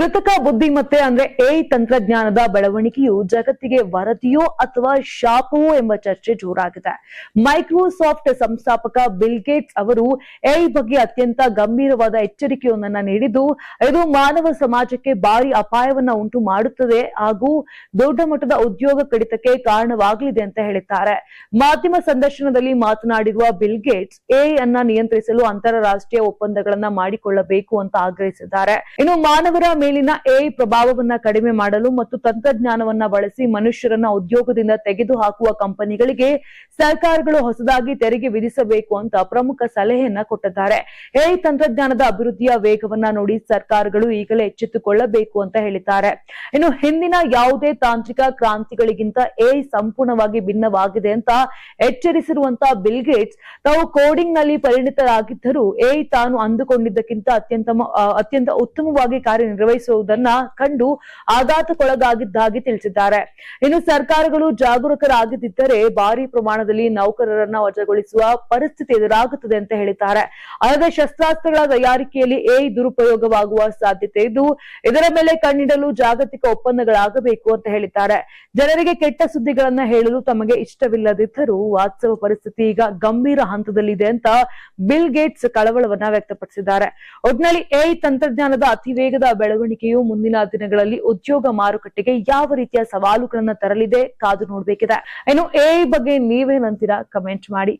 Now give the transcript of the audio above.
ಕೃತಕ ಬುದ್ಧಿಮತ್ತೆ ಅಂದ್ರೆ ಎಐ ತಂತ್ರಜ್ಞಾನದ ಬೆಳವಣಿಗೆಯು ಜಗತ್ತಿಗೆ ವರದಿಯೋ ಅಥವಾ ಶಾಪವೋ ಎಂಬ ಚರ್ಚೆ ಜೋರಾಗಿದೆ. ಮೈಕ್ರೋಸಾಫ್ಟ್ ಸಂಸ್ಥಾಪಕ ಬಿಲ್ ಗೇಟ್ಸ್ ಅವರು ಎಐ ಬಗ್ಗೆ ಅತ್ಯಂತ ಗಂಭೀರವಾದ ಎಚ್ಚರಿಕೆಯೊಂದನ್ನು ನೀಡಿದ್ದು, ಇದು ಮಾನವ ಸಮಾಜಕ್ಕೆ ಭಾರಿ ಅಪಾಯವನ್ನ ಉಂಟು ಮಾಡುತ್ತದೆ ಹಾಗೂ ದೊಡ್ಡ ಮಟ್ಟದ ಉದ್ಯೋಗ ಕಡಿತಕ್ಕೆ ಕಾರಣವಾಗಲಿದೆ ಅಂತ ಹೇಳಿದ್ದಾರೆ. ಮಾಧ್ಯಮ ಸಂದರ್ಶನದಲ್ಲಿ ಮಾತನಾಡಿರುವ ಬಿಲ್ ಗೇಟ್ಸ್ ಎಐ ಅನ್ನ ನಿಯಂತ್ರಿಸಲು ಅಂತಾರಾಷ್ಟ್ರೀಯ ಒಪ್ಪಂದಗಳನ್ನ ಮಾಡಿಕೊಳ್ಳಬೇಕು ಅಂತ ಆಗ್ರಹಿಸಿದ್ದಾರೆ. ಇನ್ನು ಮಾನವರ ಮೇಲಿನ ಎಐ ಪ್ರಭಾವವನ್ನ ಕಡಿಮೆ ಮಾಡಲು ಮತ್ತು ತಂತ್ರಜ್ಞಾನವನ್ನ ಬಳಸಿ ಮನುಷ್ಯರನ್ನ ಉದ್ಯೋಗದಿಂದ ತೆಗೆದುಹಾಕುವ ಕಂಪನಿಗಳಿಗೆ ಸರ್ಕಾರಗಳು ಹೊಸದಾಗಿ ತೆರಿಗೆ ವಿಧಿಸಬೇಕು ಅಂತ ಪ್ರಮುಖ ಸಲಹೆಯನ್ನ ಕೊಟ್ಟಿದ್ದಾರೆ. ಎಐ ತಂತ್ರಜ್ಞಾನದ ಅಭಿವೃದ್ಧಿಯ ವೇಗವನ್ನ ನೋಡಿ ಸರ್ಕಾರಗಳು ಈಗಲೇ ಎಚ್ಚೆತ್ತುಕೊಳ್ಳಬೇಕು ಅಂತ ಹೇಳಿದ್ದಾರೆ. ಇನ್ನು ಹಿಂದಿನ ಯಾವುದೇ ತಾಂತ್ರಿಕ ಕ್ರಾಂತಿಗಳಿಗಿಂತ ಎಐ ಸಂಪೂರ್ಣವಾಗಿ ಭಿನ್ನವಾಗಿದೆ ಅಂತ ಎಚ್ಚರಿಸಿರುವಂತಹ ಬಿಲ್ ಗೇಟ್ಸ್ ತಾವು ಕೋಡಿಂಗ್ ನಲ್ಲಿ ಪರಿಣಿತರಾಗಿದ್ದರೂ ಎಐ ತಾನು ಅಂದುಕೊಂಡಿದ್ದಕ್ಕಿಂತ ಅತ್ಯಂತ ಉತ್ತಮವಾಗಿ ಕಾರ್ಯನಿರ್ವಹಿಸುವುದನ್ನ ಕಂಡು ಆಘಾತಕ್ಕೊಳಗಾಗಿದ್ದಾಗಿ ತಿಳಿಸಿದ್ದಾರೆ. ಇನ್ನು ಸರ್ಕಾರಗಳು ಜಾಗರೂಕರಾಗದಿದ್ದರೆ ಭಾರಿ ಪ್ರಮಾಣದಲ್ಲಿ ನೌಕರರನ್ನ ವಜಾಗೊಳಿಸುವ ಪರಿಸ್ಥಿತಿ ಎದುರಾಗುತ್ತದೆ ಅಂತ ಹೇಳಿದ್ದಾರೆ. ಅಲ್ಲದೆ ಶಸ್ತ್ರಾಸ್ತ್ರಗಳ ತಯಾರಿಕೆಯಲ್ಲಿ ಎಐ ದುರುಪಯೋಗವಾಗುವ ಸಾಧ್ಯತೆ ಇದ್ದು, ಇದರ ಮೇಲೆ ಕಣ್ಣಿಡಲು ಜಾಗತಿಕ ಒಪ್ಪಂದಗಳಾಗಬೇಕು ಅಂತ ಹೇಳಿದ್ದಾರೆ. ಜನರಿಗೆ ಕೆಟ್ಟ ಸುದ್ದಿಗಳನ್ನ ಹೇಳಲು ತಮಗೆ ಇಷ್ಟವಿಲ್ಲದಿದ್ದರೂ ವಾಸ್ತವ ಪರಿಸ್ಥಿತಿ ಈಗ ಗಂಭೀರ ಹಂತದಲ್ಲಿದೆ ಅಂತ ಬಿಲ್ ಗೇಟ್ಸ್ ಕಳವಳವನ್ನ ವ್ಯಕ್ತಪಡಿಸಿದ್ದಾರೆ. ಒಟ್ನಲ್ಲಿ ಎಐ ತಂತ್ರಜ್ಞಾನದ ಅತಿ ವೇಗದ ಬೆಳವಣಿಗೆಯು ಮುಂದಿನ ದಿನಗಳಲ್ಲಿ ಉದ್ಯೋಗ ಮಾರುಕಟ್ಟೆಗೆ ಯಾವ ರೀತಿಯ ಸವಾಲುಗಳನ್ನ ತರಲಿದೆ ಕಾದು ನೋಡಬೇಕಿದೆ. ಇನ್ನು ಎಐ ಬಗ್ಗೆ ನೀವೇನಂತೀರಾ? ಕಮೆಂಟ್ ಮಾಡಿ.